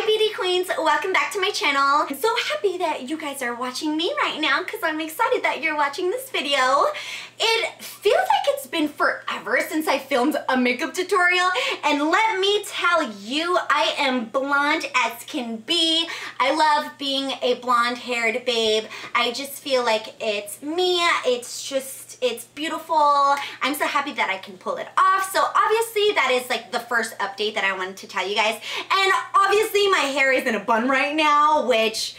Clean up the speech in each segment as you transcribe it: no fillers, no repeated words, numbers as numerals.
Hi beauty queens, welcome back to my channel. I'm so happy that you guys are watching me right now because I'm excited that you're watching this video. It feels like it's been forever since I filmed a makeup tutorial, and let me tell you, I am blonde as can be. I love being a blonde haired babe. I just feel like it's me. It's beautiful. I'm so happy that I can pull it off. So obviously that is like the first update that I wanted to tell you guys. And obviously my hair is in a bun right now, which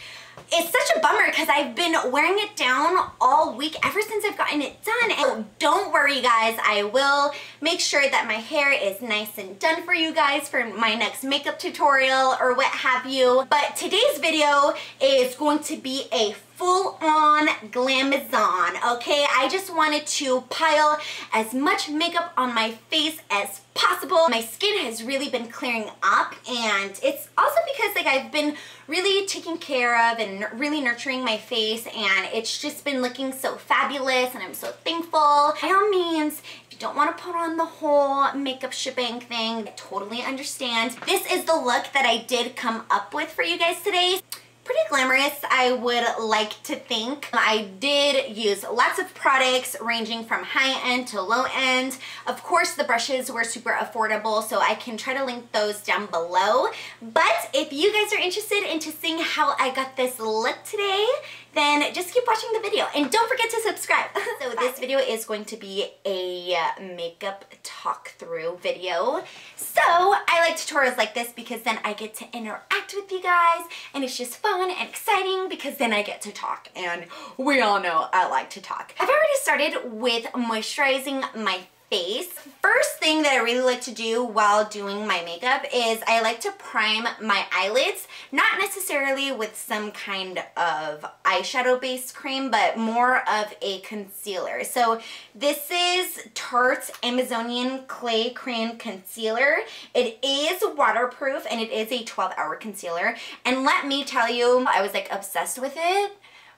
is such a bummer because I've been wearing it down all week ever since I've gotten it done. And don't worry guys, I will make sure that my hair is nice and done for you guys for my next makeup tutorial or what have you. But today's video is going to be a full-on glamazon, okay? I just wanted to pile as much makeup on my face as possible. My skin has really been clearing up, and it's also because like I've been really taking care of and really nurturing my face, and it's just been looking so fabulous, and I'm so thankful. By all means, if you don't want to put on the whole makeup shebang thing, I totally understand. This is the look that I did come up with for you guys today. Pretty glamorous, I would like to think. I did use lots of products ranging from high-end to low-end. Of course, the brushes were super affordable, so I can try to link those down below. But if you guys are interested into seeing how I got this look today, then just keep watching the video and don't forget to subscribe. So this video is going to be a makeup talk through video. So I like tutorials like this because then I get to interact with you guys, and it's just fun and exciting because then I get to talk, and we all know I like to talk. I've already started with moisturizing my face. First thing that I really like to do while doing my makeup is I like to prime my eyelids, not necessarily with some kind of eyeshadow based cream, but more of a concealer. So this is Tarte's Amazonian Clay Crayon Concealer. It is waterproof and it is a 12-hour concealer. And let me tell you, I was like obsessed with it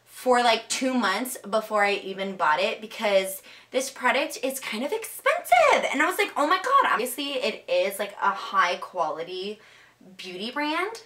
for like 2 months before I even bought it because this product is kind of expensive. And I was like, oh my God, obviously it is like a high quality beauty brand.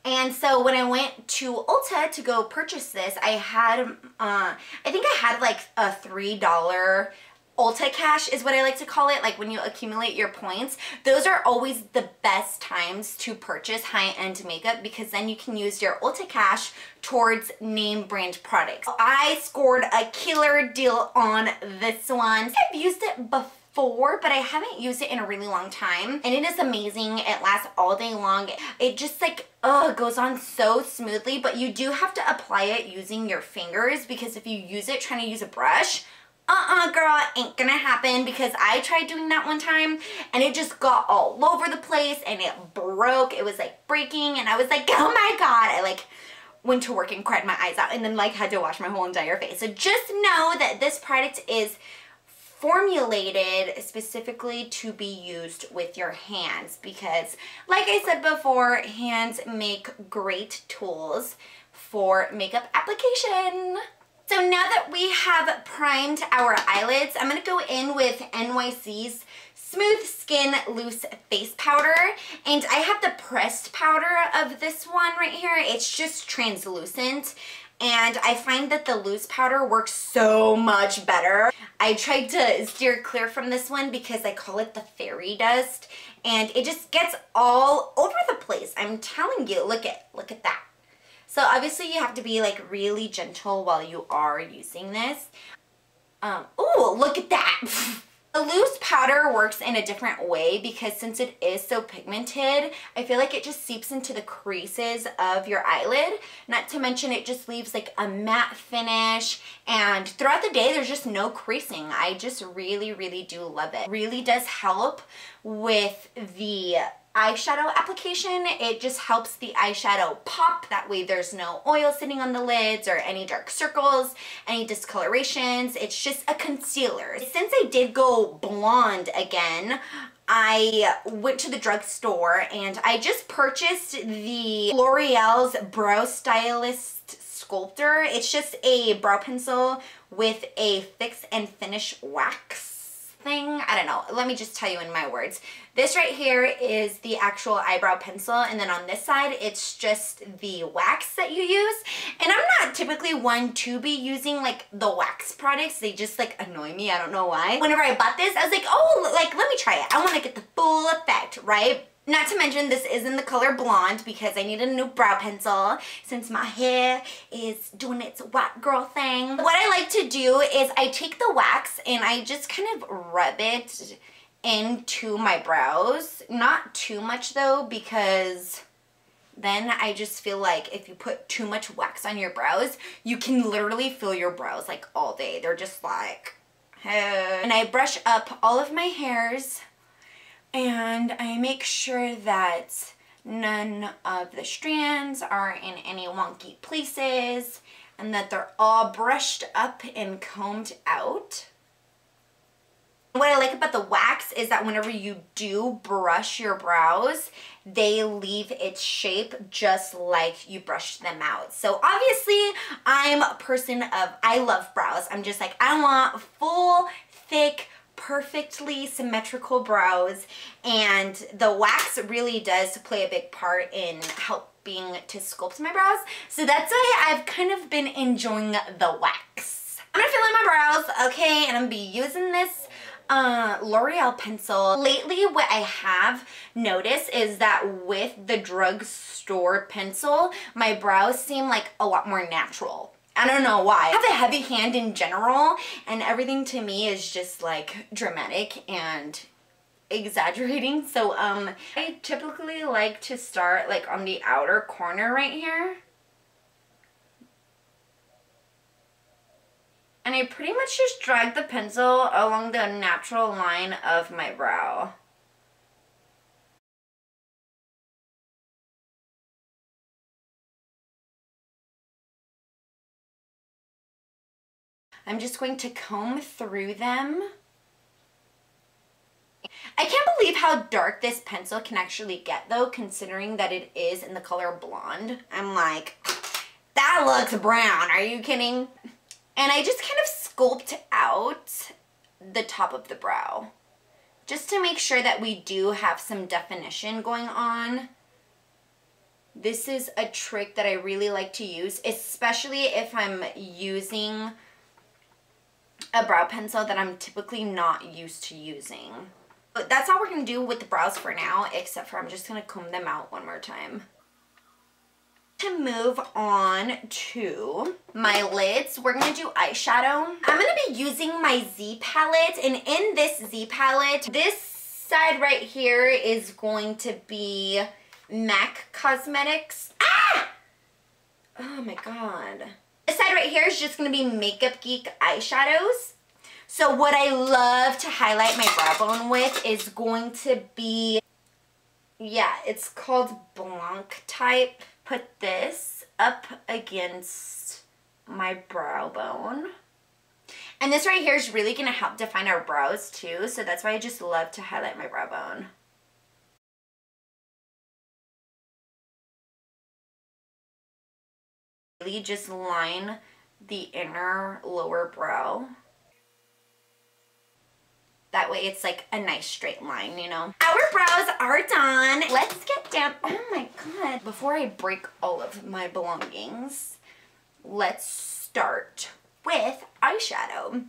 And so when I went to Ulta to go purchase this, I had, I think I had like a $3 Ulta cash is what I like to call it, like when you accumulate your points. Those are always the best times to purchase high-end makeup because then you can use your Ulta cash towards name brand products. I scored a killer deal on this one. I've used it before, but I haven't used it in a really long time, and it is amazing. It lasts all day long. It just like goes on so smoothly, but you do have to apply it using your fingers because if you use it trying to use a brush, girl, ain't gonna happen, because I tried doing that one time and it just got all over the place and it broke. It was like breaking and I was like, oh my God. I like went to work and cried my eyes out and then like had to wash my whole entire face. So just know that this product is formulated specifically to be used with your hands because like I said before, hands make great tools for makeup application. So now that we have primed our eyelids, I'm going to go in with NYC's Smooth Skin Loose Face Powder. And I have the pressed powder of this one right here. It's just translucent. And I find that the loose powder works so much better. I tried to steer clear from this one because I call it the fairy dust. And it just gets all over the place. I'm telling you, look at that. So obviously you have to be like really gentle while you are using this. Ooh, look at that. The loose powder works in a different way because since it is so pigmented, I feel like it just seeps into the creases of your eyelid. Not to mention it just leaves like a matte finish, and throughout the day there's just no creasing. I just really, really do love it. It really does help with the eyeshadow application. It just helps the eyeshadow pop. That way there's no oil sitting on the lids or any dark circles, any discolorations. It's just a concealer. Since I did go blonde again, I went to the drugstore and I just purchased the L'Oreal's Brow Stylist Sculptor. It's just a brow pencil with a fix and finish wax. thing. I don't know. Let me just tell you in my words. This right here is the actual eyebrow pencil, and then on this side, it's just the wax that you use. And I'm not typically one to be using like the wax products. They just like annoy me. I don't know why. Whenever I bought this, I was like, oh, like let me try it. I want to get the full effect, right? Not to mention this is in the color Blonde because I need a new brow pencil since my hair is doing its white girl thing. What I like to do is I take the wax and I just kind of rub it into my brows. Not too much though, because then I just feel like if you put too much wax on your brows, you can literally feel your brows like all day. They're just like, hey. And I brush up all of my hairs. And I make sure that none of the strands are in any wonky places and that they're all brushed up and combed out. What I like about the wax is that whenever you do brush your brows, they leave its shape just like you brushed them out. So obviously I'm a person of, I love brows. I'm just like, I want full, thick, perfectly symmetrical brows, and the wax really does play a big part in helping to sculpt my brows. So that's why I've kind of been enjoying the wax. I'm gonna fill in my brows, okay, and I'm gonna be using this L'Oreal pencil. Lately, what I have noticed is that with the drugstore pencil, my brows seem like a lot more natural. I don't know why. I have a heavy hand in general, and everything to me is just like dramatic and exaggerating. So I typically like to start like on the outer corner right here. And I pretty much just drag the pencil along the natural line of my brow. I'm just going to comb through them. I can't believe how dark this pencil can actually get though, considering that it is in the color Blonde. I'm like, that looks brown, are you kidding? And I just kind of sculpt out the top of the brow, just to make sure that we do have some definition going on. This is a trick that I really like to use, especially if I'm using a brow pencil that I'm typically not used to using. But that's all we're going to do with the brows for now, except for I'm just going to comb them out one more time. To move on to my lids, we're going to do eyeshadow. I'm going to be using my Z palette, and in this Z palette, this side right here is going to be MAC Cosmetics. Ah! Oh my god. This side right here is just going to be MAKEUPGEEK eyeshadows. So what I love to highlight my brow bone with is going to be, yeah, it's called Blanc type. Put this up against my brow bone. And this right here is really going to help define our brows too. So that's why I just love to highlight my brow bone. Really just line the inner lower brow. That way it's like a nice straight line, you know. Our brows are done. Let's get down. Oh my god. Before I break all of my belongings, let's start with eyeshadow.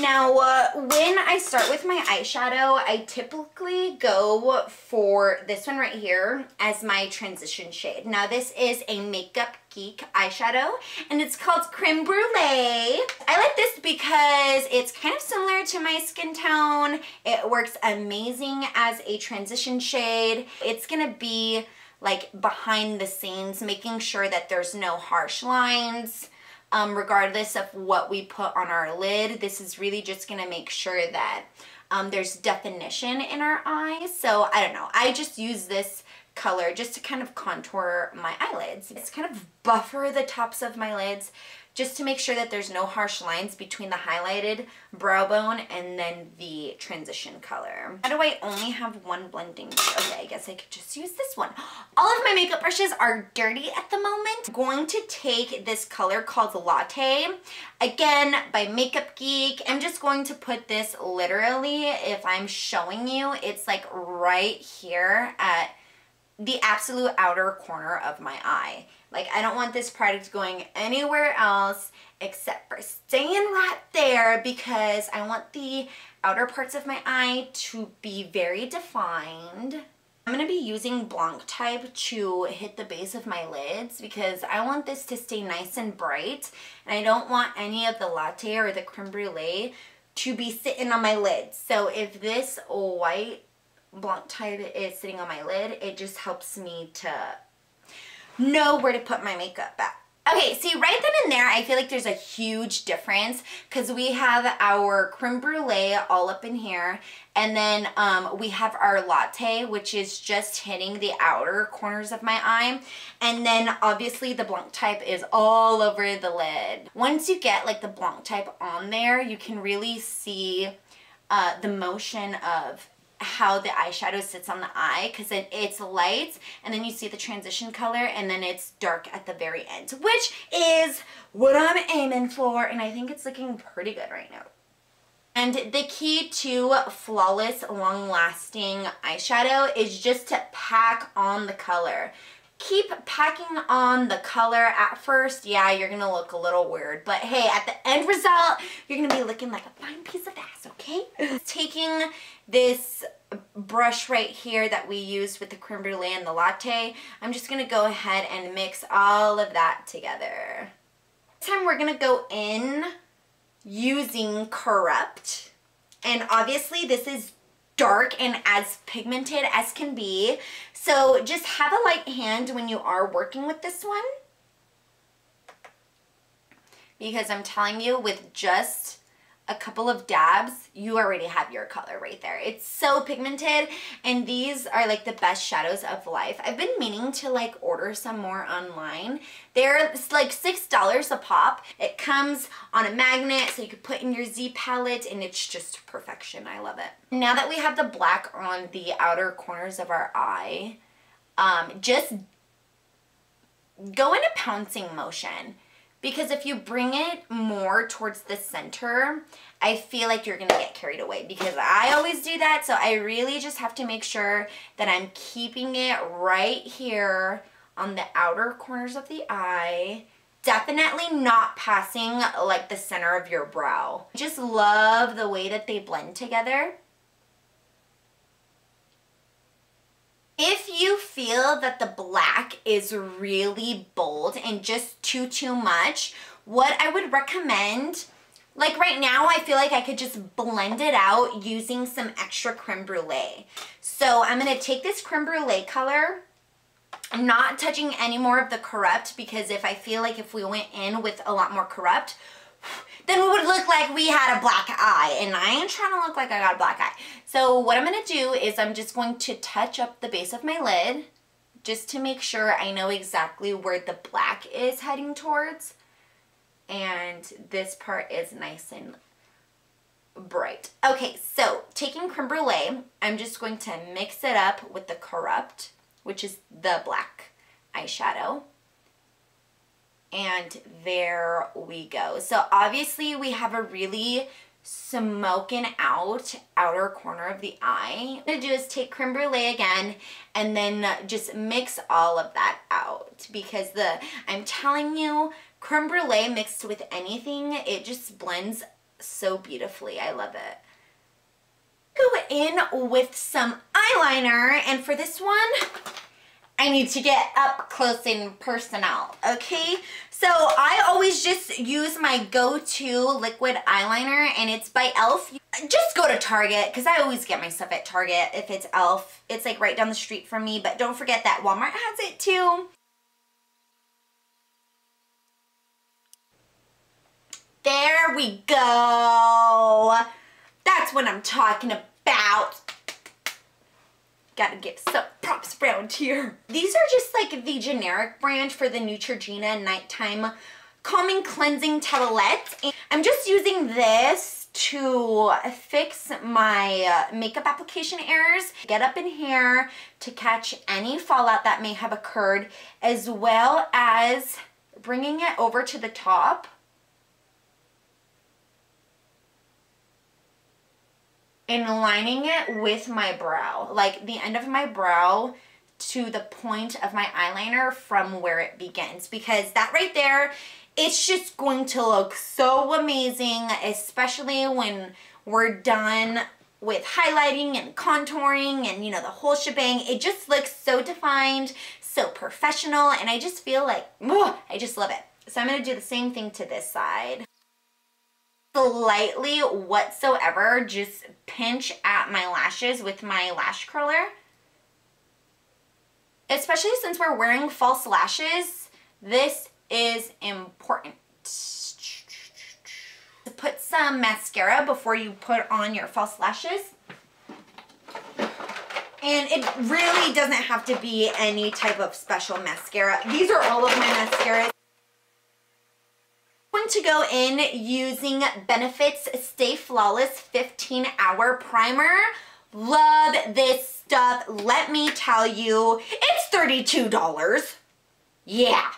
Now, when I start with my eyeshadow, I typically go for this one right here as my transition shade. Now, this is a MAKEUPGEEK eyeshadow, and it's called Creme Brulee. I like this because it's kind of similar to my skin tone. It works amazing as a transition shade. It's gonna be like behind the scenes, making sure that there's no harsh lines. Regardless of what we put on our lid, this is really just going to make sure that there's definition in our eyes. So I don't know, I just use this color just to kind of contour my eyelids. It's kind of buffer the tops of my lids just to make sure that there's no harsh lines between the highlighted brow bone and then the transition color. How do I only have one blending brush? Okay, I guess I could just use this one. All of my makeup brushes are dirty at the moment. I'm going to take this color called Latte, again by MAKEUPGEEK. I'm just going to put this literally, if I'm showing you, it's like right here at the absolute outer corner of my eye. Like, I don't want this product going anywhere else except for staying right there, because I want the outer parts of my eye to be very defined. I'm going to be using Blanc type to hit the base of my lids because I want this to stay nice and bright, and I don't want any of the latte or the creme brulee to be sitting on my lids. So if this white Blanc type is sitting on my lid, it just helps me to know where to put my makeup at. Okay, see, right then and there, I feel like there's a huge difference because we have our creme brulee all up in here, and then we have our latte, which is just hitting the outer corners of my eye, and then obviously the Blanc type is all over the lid. Once you get like the Blanc type on there, you can really see the motion of how the eyeshadow sits on the eye, because it's light and then you see the transition color and then it's dark at the very end, which is what I'm aiming for, and I think it's looking pretty good right now. And the key to flawless, long-lasting eyeshadow is just to pack on the color. Keep packing on the color. At first, yeah, you're gonna look a little weird, but hey, at the end result, you're gonna be looking like a fine piece of ass, okay? Taking this brush right here that we used with the creme brulee and the latte, I'm just gonna go ahead and mix all of that together. This time we're gonna go in using Corrupt, and obviously this is dark and as pigmented as can be, so just have a light hand when you are working with this one, because I'm telling you, with just a couple of dabs, you already have your color right there. It's so pigmented, and these are like the best shadows of life. I've been meaning to like order some more online. They're like $6 a pop. It comes on a magnet so you can put in your Z palette, and it's just perfection. I love it. Now that we have the black on the outer corners of our eye, just go in a pouncing motion. Because if you bring it more towards the center, I feel like you're gonna get carried away, because I always do that. So I really just have to make sure that I'm keeping it right here on the outer corners of the eye. Definitely not passing like the center of your brow. Just love the way that they blend together. If you feel that the black is really bold and just too much, what I would recommend, like right now, I feel like I could just blend it out using some extra creme brulee. So I'm going to take this creme brulee color, I'm not touching any more of the Corrupt, because if I feel like if we went in with a lot more Corrupt, then it would look like we had a black eye, and I ain't trying to look like I got a black eye. So what I'm going to do is I'm just going to touch up the base of my lid just to make sure I know exactly where the black is heading towards, and this part is nice and bright. Okay, so taking creme brulee, I'm just going to mix it up with the Corrupt, which is the black eyeshadow. And there we go. So obviously we have a really smoking out outer corner of the eye. What I'm gonna do is take creme brulee again and then just mix all of that out, because I'm telling you, creme brulee mixed with anything, it just blends so beautifully. I love it. Go in with some eyeliner, and for this one, I need to get up close and personal, okay? So I always just use my go-to liquid eyeliner, and it's by e.l.f. Just go to Target, because I always get my stuff at Target if it's e.l.f. It's like right down the street from me, but don't forget that Walmart has it too. There we go. That's what I'm talking about. Gotta give some props around here. These are just like the generic brand for the Neutrogena Nighttime calming cleansing towelette. And I'm just using this to fix my makeup application errors, get up in here to catch any fallout that may have occurred, as well as bringing it over to the top and lining it with my brow, like the end of my brow to the point of my eyeliner from where it begins, because that right there, it's just going to look so amazing, especially when we're done with highlighting and contouring and, you know, the whole shebang. It just looks so defined, so professional, and I just feel like, I just love it. So I'm gonna do the same thing to this side. Slightly whatsoever, just pinch at my lashes with my lash curler. Especially since we're wearing false lashes, this is important. Put some mascara before you put on your false lashes. And it really doesn't have to be any type of special mascara. These are all of my mascaras. I'm going to go in using Benefit's Stay Flawless 15-Hour Primer. Love this stuff. Let me tell you, it's $32. Yeah.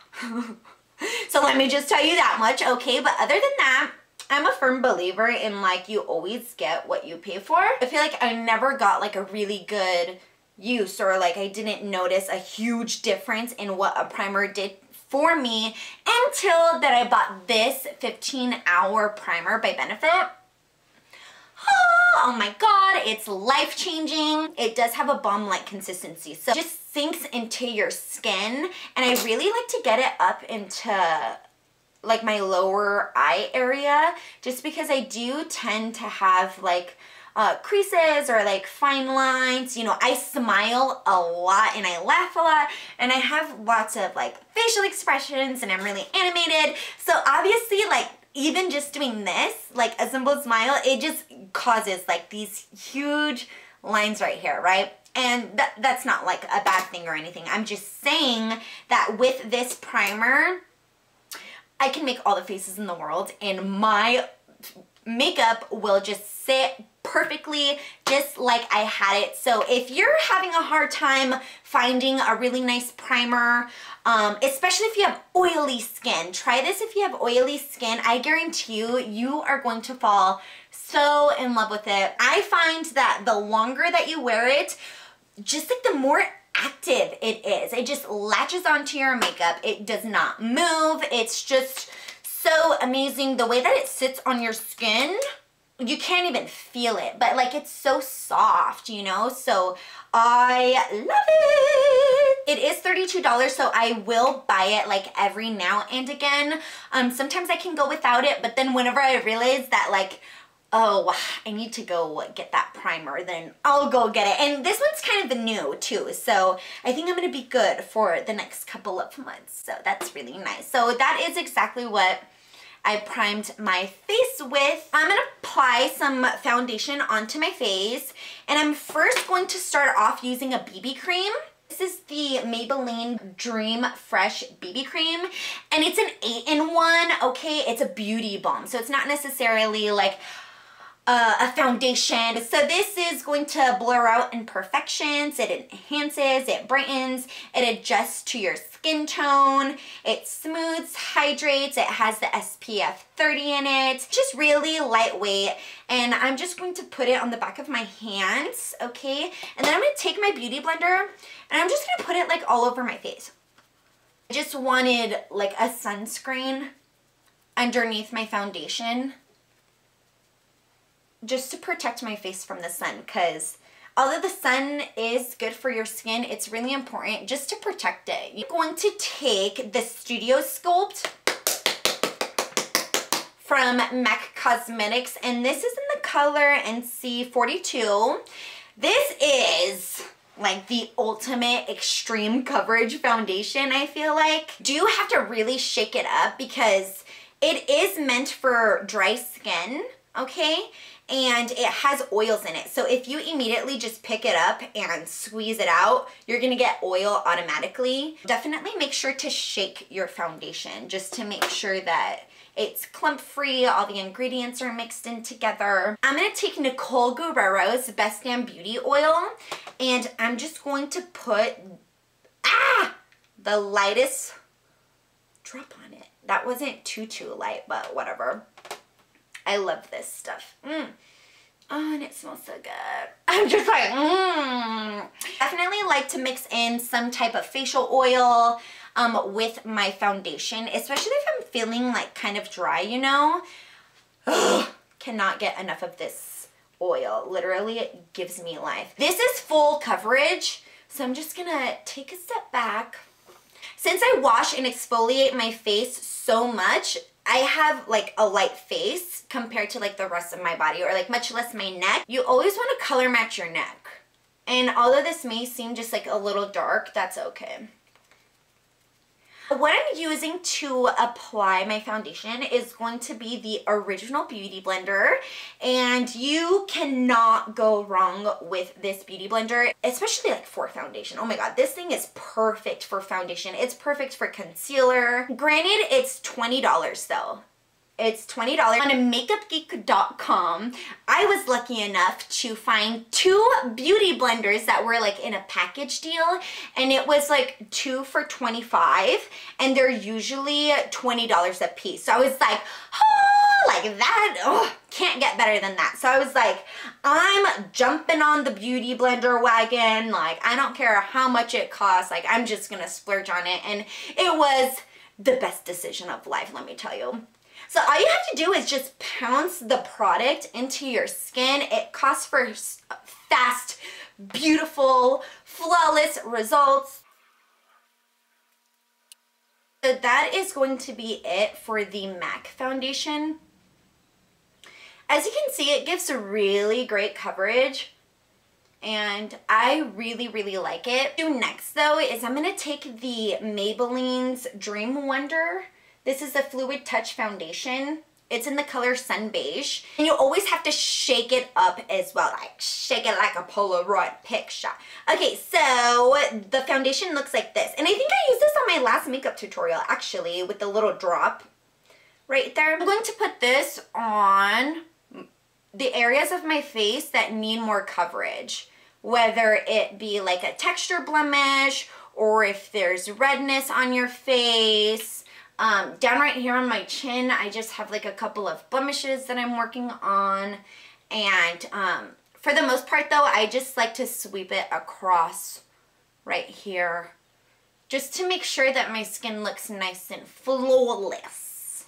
So let me just tell you that much, okay? But other than that, I'm a firm believer in, like, you always get what you pay for. I feel like I never got like a really good use, or like I didn't notice a huge difference in what a primer did for me until that I bought this 15-hour primer by Benefit. Oh my god, it's life-changing. It does have a balm-like consistency, so it just sinks into your skin, and I really like to get it up into like my lower eye area, just because I do tend to have like creases or like fine lines. You know, I smile a lot and I laugh a lot, and I have lots of like facial expressions, and I'm really animated. So obviously, like, even just doing this, like a simple smile, it just causes like these huge lines right here, right? And that's not like a bad thing or anything. I'm just saying that with this primer, I can make all the faces in the world, and my makeup will just sit perfectly just like I had it. So if you're having a hard time finding a really nice primer, especially if you have oily skin, try this if you have oily skin. I guarantee you, you are going to fall so in love with it. I find that the longer that you wear it, just like the more active it is. It just latches onto your makeup. It does not move. It's just so amazing. The way that it sits on your skin, you can't even feel it, but like it's so soft, you know? So I love it. It is $32, so I will buy it like every now and again. Sometimes I can go without it, but then whenever I realize that, like, oh, I need to go get that primer, then I'll go get it. And this one's kind of new too, so I think I'm gonna be good for the next couple of months. So that's really nice. So that is exactly what I primed my face with. I'm gonna apply some foundation onto my face, and I'm first going to start off using a BB cream. This is the Maybelline Dream Fresh BB Cream, and it's an 8-in-1, okay? It's a beauty balm, so it's not necessarily like a foundation. So this is going to blur out imperfections, it enhances, it brightens, it adjusts to your skin tone, it smooths, hydrates, it has the SPF 30 in it, just really lightweight. And I'm just going to put it on the back of my hands, okay? And then I'm gonna take my beauty blender and I'm just gonna put it like all over my face. I just wanted like a sunscreen underneath my foundation, just to protect my face from the sun, because although the sun is good for your skin, it's really important just to protect it. You're going to take the Studio Sculpt from MAC Cosmetics, and this is in the color NC42. This is like the ultimate extreme coverage foundation, I feel like. Do you have to really shake it up because it is meant for dry skin, okay? and it has oils in it. So if you immediately just pick it up and squeeze it out, you're gonna get oil automatically. Definitely make sure to shake your foundation just to make sure that it's clump free, all the ingredients are mixed in together. I'm gonna take Nicole Guerrero's Best Damn Beauty Oil, and I'm just going to put the lightest drop on it. That wasn't too light, but whatever. I love this stuff. Oh, and it smells so good. I'm just like, Definitely like to mix in some type of facial oil with my foundation, especially if I'm feeling like kind of dry, you know. Cannot get enough of this oil. Literally, it gives me life. This is full coverage, so I'm just gonna take a step back. Since I wash and exfoliate my face so much, I have like a light face compared to like the rest of my body, or like much less my neck. You always want to color match your neck. And although this may seem just like a little dark, that's okay. What I'm using to apply my foundation is going to be the Original Beauty Blender, and you cannot go wrong with this beauty blender, especially like for foundation. Oh my god, this thing is perfect for foundation. It's perfect for concealer. Granted, it's $20 though. It's $20 on MAKEUPGEEK.com. I was lucky enough to find 2 beauty blenders that were like in a package deal, and it was like 2 for $25, and they're usually $20 a piece. So I was like, oh, like that, oh, can't get better than that. So I was like, I'm jumping on the beauty blender wagon. Like, I don't care how much it costs. Like, I'm just gonna splurge on it, and it was the best decision of life, let me tell you. So all you have to do is just pounce the product into your skin. It costs for fast, beautiful, flawless results. So that is going to be it for the MAC foundation. As you can see, it gives a really great coverage, and I really like it. Next though is I'm going to take the Maybelline's Dream Wonder. This is a Fluid Touch foundation. It's in the color Sun Beige. And you always have to shake it up as well. Like, shake it like a Polaroid picture. Okay, so the foundation looks like this. And I think I used this on my last makeup tutorial, actually, with the little drop right there. I'm going to put this on the areas of my face that need more coverage. Whether it be like a texture blemish, or if there's redness on your face. Down right here on my chin, I just have like a couple of blemishes that I'm working on. And for the most part though, I just like to sweep it across right here, just to make sure that my skin looks nice and flawless.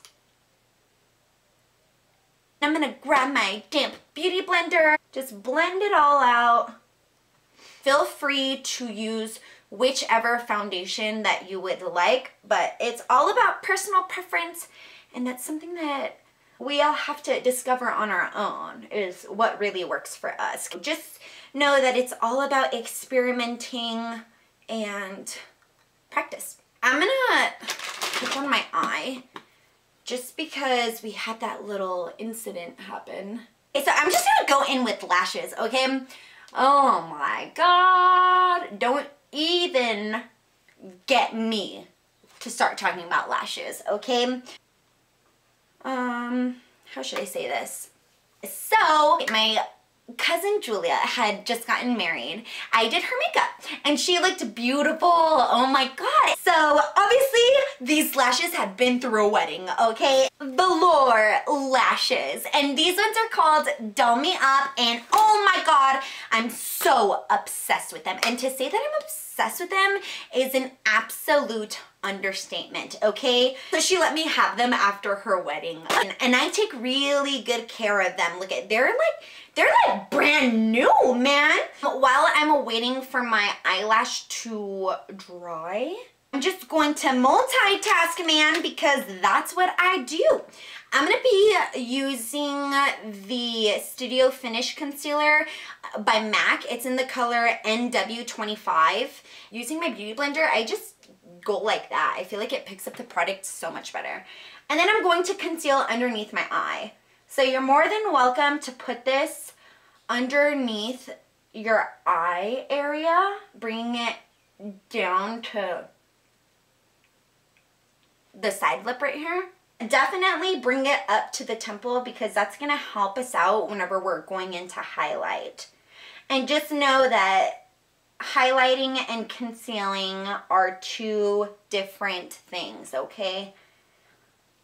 I'm gonna grab my damp beauty blender, just blend it all out. Feel free to use whichever foundation that you would like, but it's all about personal preference, and that's something that we all have to discover on our own, is what really works for us. Just know that it's all about experimenting and practice. I'm gonna put on my eye just because we had that little incident happen. Okay, so I'm just gonna go in with lashes, okay? Oh my god, don't even get me to start talking about lashes, okay? How should I say this? So, my cousin Julia had just gotten married. I did her makeup and she looked beautiful. Oh my god. So obviously these lashes had been through a wedding, okay? Velour lashes, and these ones are called Doll Me Up, and oh my god, I'm so obsessed with them. And to say that I'm obsessed with them is an absolute understatement, okay? So she let me have them after her wedding, and I take really good care of them. Look at, they're like brand new, man. While I'm waiting for my eyelash to dry, I'm just going to multitask, man, because that's what I do. I'm gonna be using the Studio Finish Concealer by MAC. It's in the color NW25. Using my beauty blender, I just go like that. I feel like it picks up the product so much better. And then I'm going to conceal underneath my eye. So you're more than welcome to put this underneath your eye area, bringing it down to the side lip right here. Definitely bring it up to the temple because that's going to help us out whenever we're going into highlight. And just know that highlighting and concealing are two different things, okay?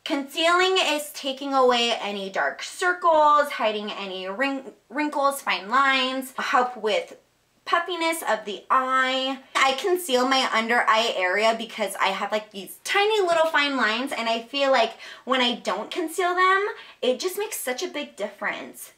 Concealing is taking away any dark circles, hiding any wrinkles, fine lines, help with puffiness of the eye. I conceal my under eye area because I have like these tiny little fine lines, and I feel like when I don't conceal them, it just makes such a big difference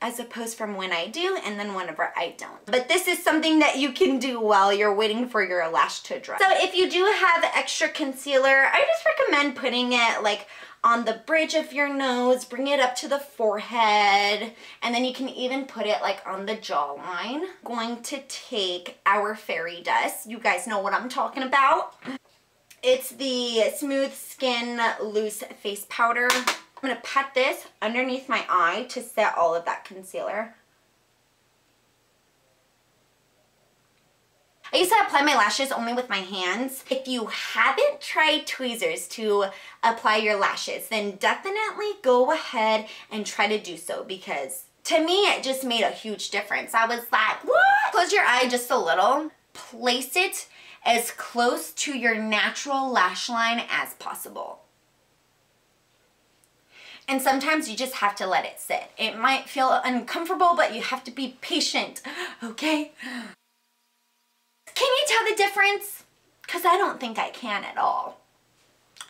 as opposed from when I do and then whenever I don't. But this is something that you can do while you're waiting for your lash to dry. So if you do have extra concealer, I just recommend putting it like on the bridge of your nose, bring it up to the forehead, and then you can even put it like on the jawline. Going to take our fairy dust. You guys know what I'm talking about. It's the Smooth Skin Loose Face Powder. I'm going to pat this underneath my eye to set all of that concealer. I used to apply my lashes only with my hands. If you haven't tried tweezers to apply your lashes, then definitely go ahead and try to do so, because to me it just made a huge difference. I was like, what? Close your eye just a little. Place it as close to your natural lash line as possible. And sometimes you just have to let it sit. It might feel uncomfortable, but you have to be patient, okay? Can you tell the difference? Because I don't think I can at all.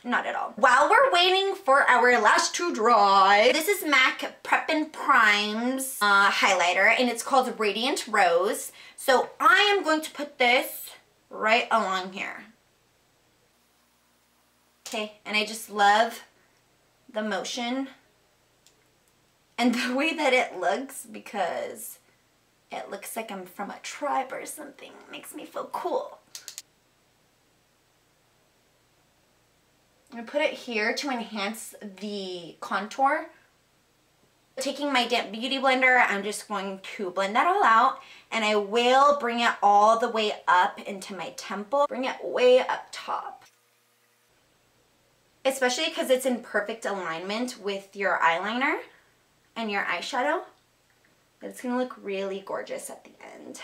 Not at all. While we're waiting for our lash to dry, this is MAC Prep and Prime's highlighter, and it's called Radiant Rose. So I am going to put this right along here. Okay, and I just love the motion and the way that it looks, because it looks like I'm from a tribe or something. It makes me feel cool. I'm going to put it here to enhance the contour. Taking my damp beauty blender, I'm just going to blend that all out, and I will bring it all the way up into my temple. Bring it way up top. Especially because it's in perfect alignment with your eyeliner and your eyeshadow. It's going to look really gorgeous at the end.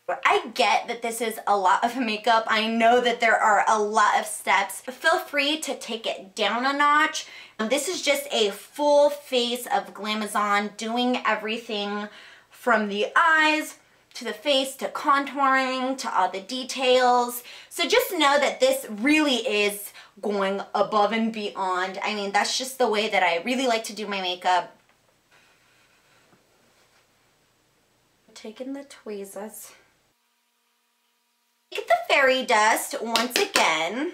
But I get that this is a lot of makeup. I know that there are a lot of steps. Feel free to take it down a notch. This is just a full face of Glamazon, doing everything from the eyes to the face to contouring to all the details. So just know that this really is going above and beyond. I mean, that's just the way that I really like to do my makeup. Taking the tweezers. Take the fairy dust once again.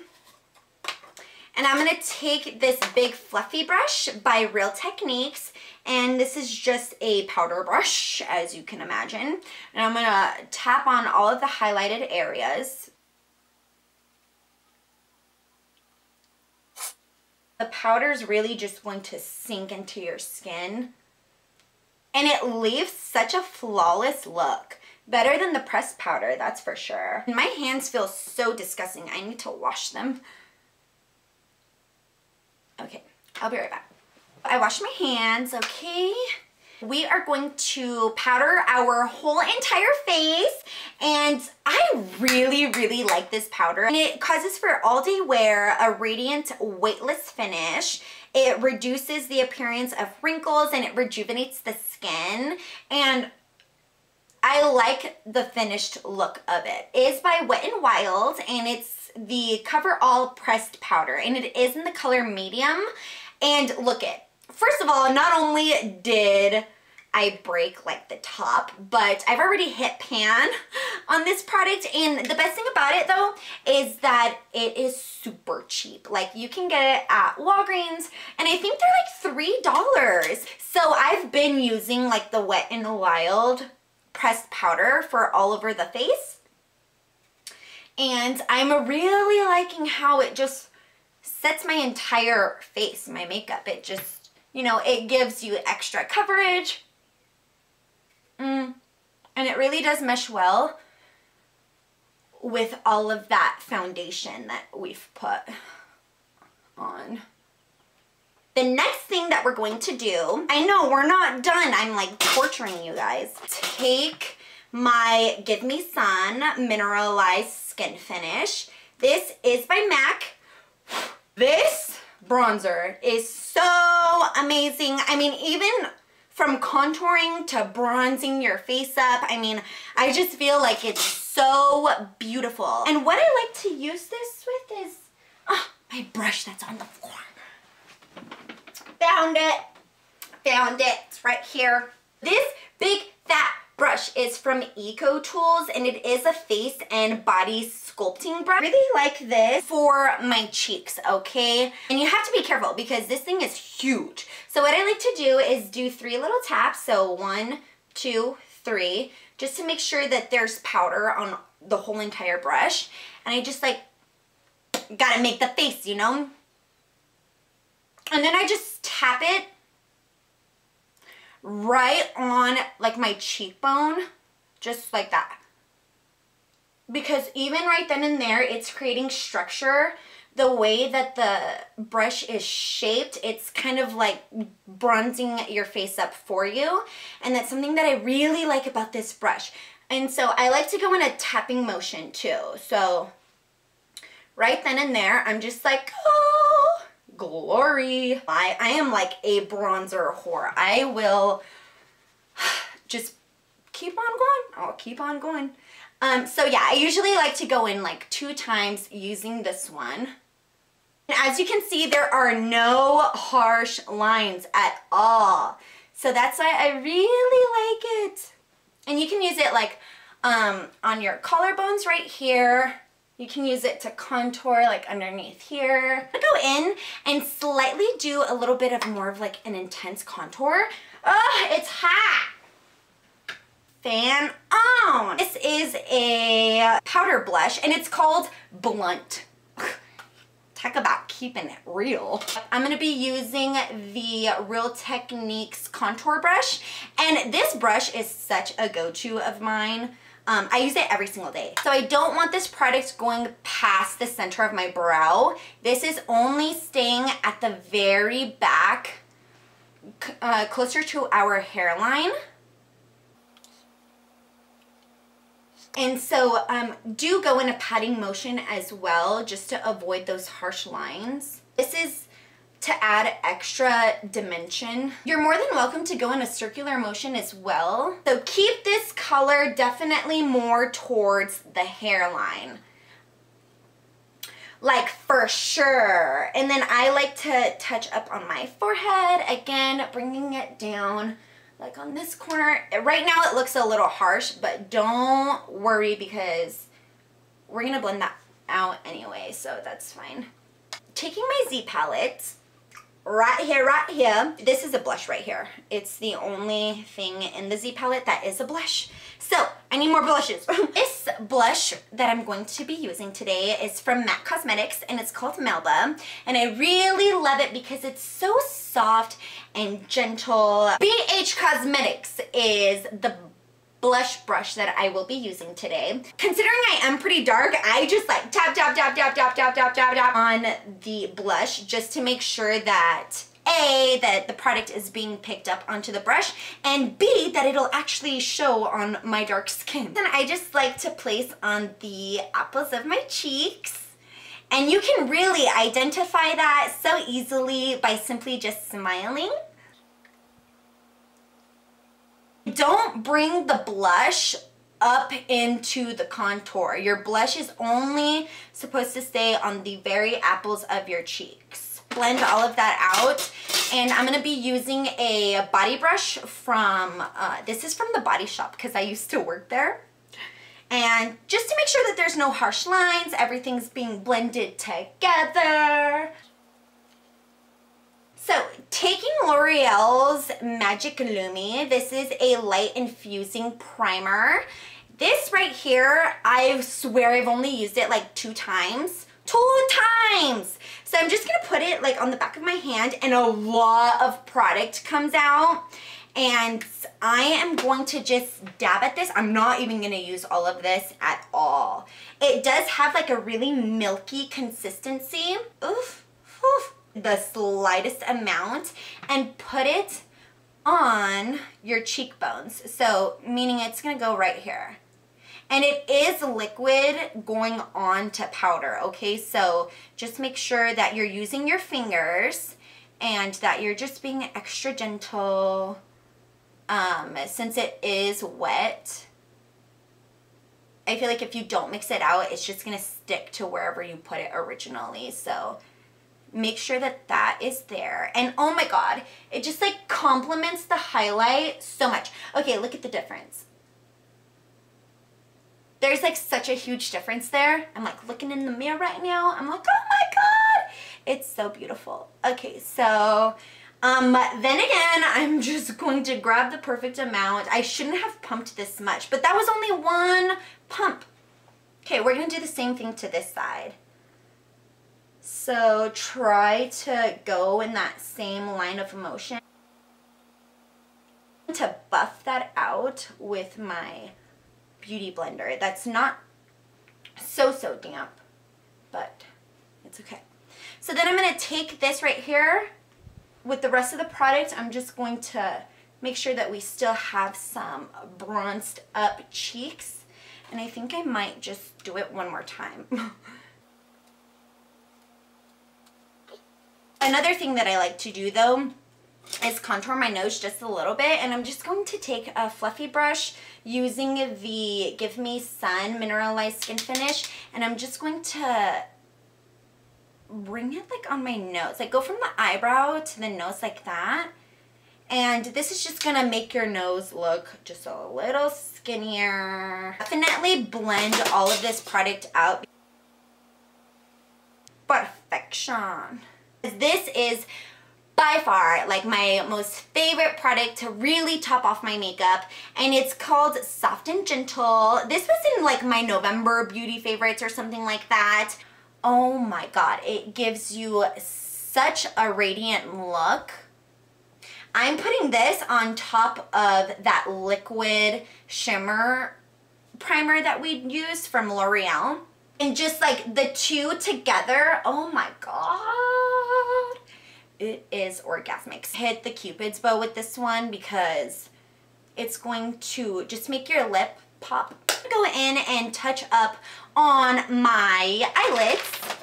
And I'm going to take this big fluffy brush by Real Techniques, and this is just a powder brush, as you can imagine. And I'm going to tap on all of the highlighted areas. The powder is really just going to sink into your skin, and it leaves such a flawless look. Better than the pressed powder, that's for sure. And my hands feel so disgusting. I need to wash them. Okay, I'll be right back. I washed my hands, okay? We are going to powder our whole entire face, and I really like this powder. And it causes for all-day wear, a radiant, weightless finish. It reduces the appearance of wrinkles, and it rejuvenates the skin. And I like the finished look of it. It is by Wet n Wild, and it's the CoverAll pressed powder, and it is in the color medium. And look it. First of all, not only did I break like the top, but I've already hit pan on this product, and the best thing about it though is that it is super cheap. Like, you can get it at Walgreens, and I think they're like $3. So I've been using like the Wet n Wild pressed powder for all over the face, and I'm really liking how it just sets my entire face, my makeup. It just, you know, it gives you extra coverage. And it really does mesh well with all of that foundation that we've put on. The next thing that we're going to do, I know we're not done, I'm like torturing you guys. Take my Give Me Sun Mineralized Skin Finish. This is by MAC. This bronzer is so amazing. I mean, even from contouring to bronzing your face up, I mean, I just feel like it's so beautiful. And what I like to use this with is my brush that's on the floor. Found it. It's right here. This big fat brush is from Eco Tools, and it is a face and body sculpting brush. I really like this for my cheeks, okay? And you have to be careful because this thing is huge. So what I like to do is do 3 little taps. So 1, 2, 3, just to make sure that there's powder on the whole entire brush. And I just like, gotta make the face, you know? And then I just tap it right on like my cheekbone, just like that. Because even right then and there, it's creating structure. The way that the brush is shaped, it's kind of like bronzing your face up for you. And that's something that I really like about this brush. And so I like to go in a tapping motion too. So right then and there, I'm just like, oh, glory. I am like a bronzer whore. I will just keep on going. I'll keep on going. So yeah, I usually like to go in like 2 times using this one. And as you can see, there are no harsh lines at all. So that's why I really like it. And you can use it like on your collarbones right here. You can use it to contour like underneath here. I go in and slightly do a little bit of more of like an intense contour. Oh, it's hot. Fan on. This is a powder blush and it's called Blanc. Talk about keeping it real. I'm gonna be using the Real Techniques contour brush, and this brush is such a go-to of mine. I use it every single day. So I don't want this product going past the center of my brow. This is only staying at the very back, closer to our hairline. And so do go in a patting motion as well, just to avoid those harsh lines. This is to add extra dimension. You're more than welcome to go in a circular motion as well. So keep this color definitely more towards the hairline. Like for sure. And then I like to touch up on my forehead, again, bringing it down like on this corner. Right now it looks a little harsh, but don't worry because we're gonna blend that out anyway, so that's fine. Taking my Z palette, right here. This is a blush right here. It's the only thing in the Z palette that is a blush. So I need more blushes. This blush that I'm going to be using today is from MAC Cosmetics and it's called Melba. And I really love it because it's so soft and gentle. BH Cosmetics is the blush brush that I will be using today. Considering I am pretty dark, I just like tap on the blush just to make sure that A, that the product is being picked up onto the brush, and B, that it'll actually show on my dark skin. Then I just like to place on the apples of my cheeks. And you can really identify that so easily by simply just smiling. Don't bring the blush up into the contour. Your blush is only supposed to stay on the very apples of your cheeks. Blend all of that out, and I'm gonna be using a body brush from, this is from the Body Shop because I used to work there. And just to make sure that there's no harsh lines, everything's being blended together. So, taking L'Oreal's Magic Lumi, this is a light infusing primer. This right here, I swear I've only used it like 2 times. 2 times. So I'm just gonna put it like on the back of my hand, and a lot of product comes out. And I am going to just dab at this. I'm not even gonna use all of this at all. It does have like a really milky consistency. Oof, oof. The slightest amount, and put it on your cheekbones. So meaning it's gonna go right here. And it is liquid going on to powder, okay? So just make sure that you're using your fingers and that you're just being extra gentle. Since it is wet, I feel like if you don't mix it out, it's just gonna stick to wherever you put it originally. So make sure that that is there. And oh my God, it just like complements the highlight so much. Okay, look at the difference. There's like such a huge difference there. I'm like looking in the mirror right now. I'm like, oh my God, it's so beautiful. Okay, so then again, I'm just going to grab the perfect amount. I shouldn't have pumped this much, but that was only 1 pump. Okay, we're gonna do the same thing to this side. So try to go in that same line of motion. To buff that out with my beauty blender. That's not so damp, but it's okay. So then I'm gonna take this right here with the rest of the product. I'm just going to make sure that we still have some bronzed up cheeks, and I think I might just do it one more time. Another thing that I like to do though is contour my nose just a little bit, and I'm just going to take a fluffy brush using the Give Me Sun Mineralized Skin Finish, and I'm just going to bring it like on my nose, like go from the eyebrow to the nose like that. And this is just gonna make your nose look just a little skinnier. Definitely blend all of this product out. Perfection. This is by far like my most favorite product to really top off my makeup, and it's called Soft and Gentle. This was in like my November beauty favorites or something like that. Oh my God, it gives you such a radiant look. I'm putting this on top of that liquid shimmer primer that we used from L'Oreal. And just like the two together, oh my God, it is orgasmic. Hit the Cupid's bow with this one because it's going to just make your lip pop. Go in and touch up on my eyelids.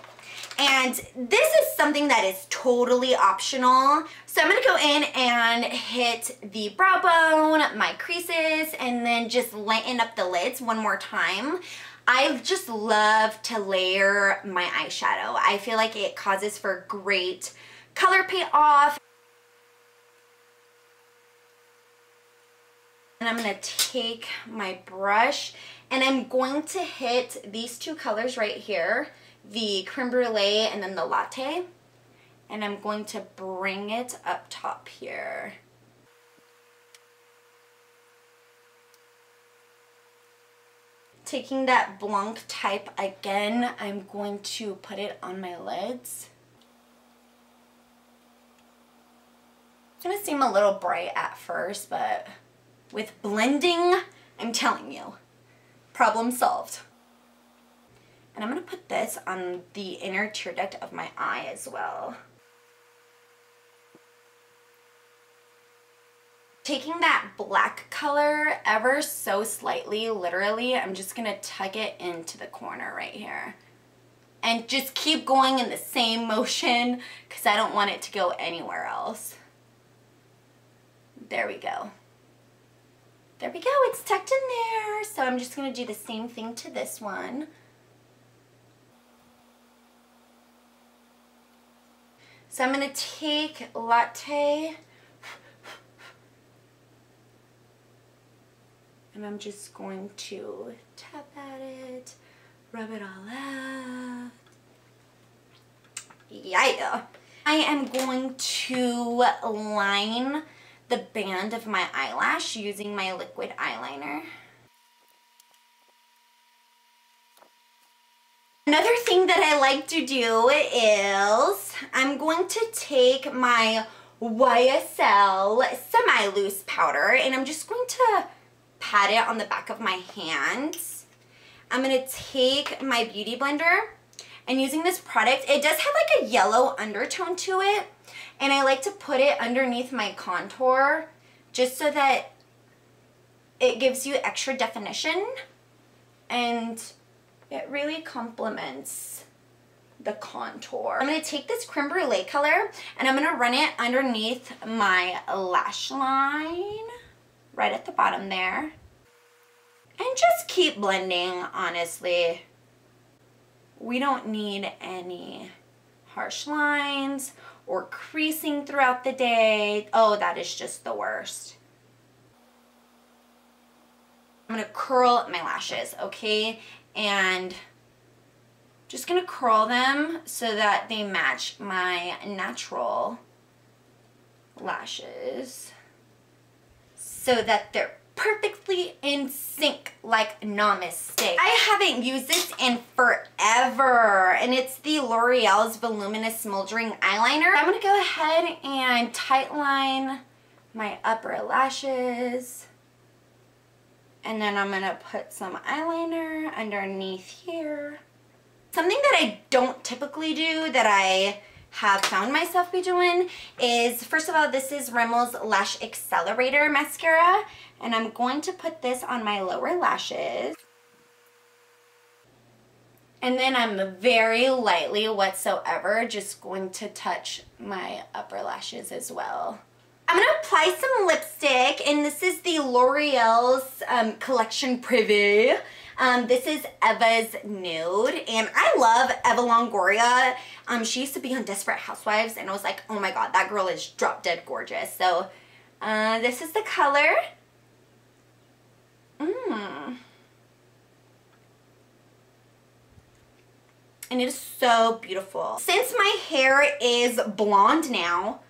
And this is something that is totally optional. So I'm gonna go in and hit the brow bone, my creases, and then just lighten up the lids one more time. I just love to layer my eyeshadow. I feel like it causes for great color payoff. And I'm gonna take my brush and I'm going to hit these two colors right here, the Creme Brulee and then the Latte. And I'm going to bring it up top here. Taking that Blanc type again, I'm going to put it on my lids. It's gonna seem a little bright at first, but with blending, I'm telling you, problem solved. And I'm gonna put this on the inner tear duct of my eye as well. Taking that black color ever so slightly, literally, I'm just gonna tuck it into the corner right here. And just keep going in the same motion because I don't want it to go anywhere else. There we go. There we go, it's tucked in there. So I'm just gonna do the same thing to this one. So I'm gonna take Latte and I'm just going to tap at it, rub it all out. Yeah. I am going to line the band of my eyelash using my liquid eyeliner. Another thing that I like to do is I'm going to take my YSL semi-loose powder and I'm just going to pat it on the back of my hands. I'm going to take my beauty blender and using this product, it does have like a yellow undertone to it, and I like to put it underneath my contour just so that it gives you extra definition and it really complements the contour. I'm going to take this Creme Brulee color and I'm going to run it underneath my lash line right at the bottom there and just keep blending. Honestly, we don't need any harsh lines or creasing throughout the day. Oh, that is just the worst. I'm going to curl my lashes, okay? And just going to curl them so that they match my natural lashes so that they're perfectly in sync like namaste. I haven't used this in forever and it's the L'Oreal's Voluminous Smoldering Eyeliner. I'm going to go ahead and tightline my upper lashes and then I'm going to put some eyeliner underneath here. Something that I don't typically do that I have found myself be doing is, first of all, this is Remmel's Lash Accelerator Mascara, and I'm going to put this on my lower lashes. And then I'm very lightly whatsoever just going to touch my upper lashes as well. I'm going to apply some lipstick, and this is the L'Oreal's Collection Privé. This is Eva's Nude, and I love Eva Longoria. She used to be on Desperate Housewives, and I was like, oh my god, that girl is drop dead gorgeous. So, this is the color. And it is so beautiful. Since my hair is blonde now,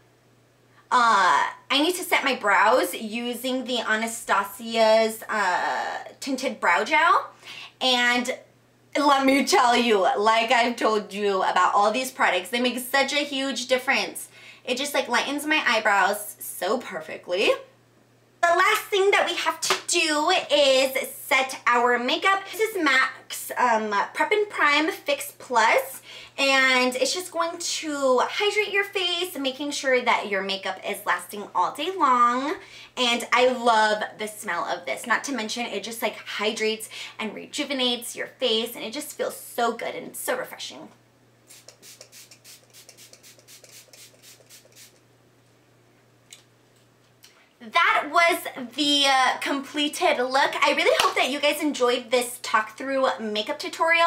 I need to set my brows using the Anastasia's tinted brow gel. And let me tell you, like I've told you about all these products, they make such a huge difference. It just like lightens my eyebrows so perfectly. The last thing that we have to do is set our makeup. This is MAC's Prep and Prime Fix Plus, and it's just going to hydrate your face, making sure that your makeup is lasting all day long. And I love the smell of this. Not to mention, it just like hydrates and rejuvenates your face, and it just feels so good and so refreshing. That was the completed look. I really hope that you guys enjoyed this talk through makeup tutorial.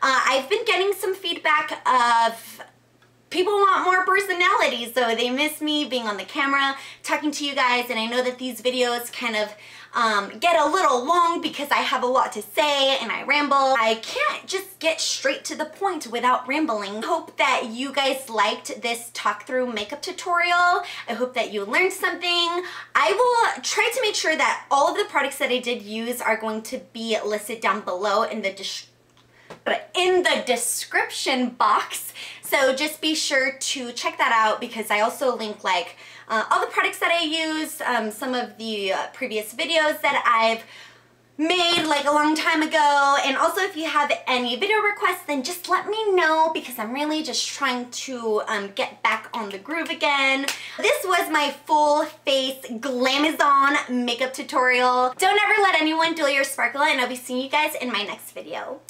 I've been getting some feedback of people want more personality, so they miss me being on the camera talking to you guys, and I know that these videos kind of get a little long because I have a lot to say and I ramble. I can't just get straight to the point without rambling. I hope that you guys liked this talk through makeup tutorial. I hope that you learned something. I will try to make sure that all of the products that I did use are going to be listed down below in the description box. So just be sure to check that out, because I also link like all the products that I use, some of the previous videos that I've made like a long time ago. And also if you have any video requests, then just let me know, because I'm really just trying to get back on the groove again. This was my full face Glamazon makeup tutorial. Don't ever let anyone dull your sparkle, and I'll be seeing you guys in my next video.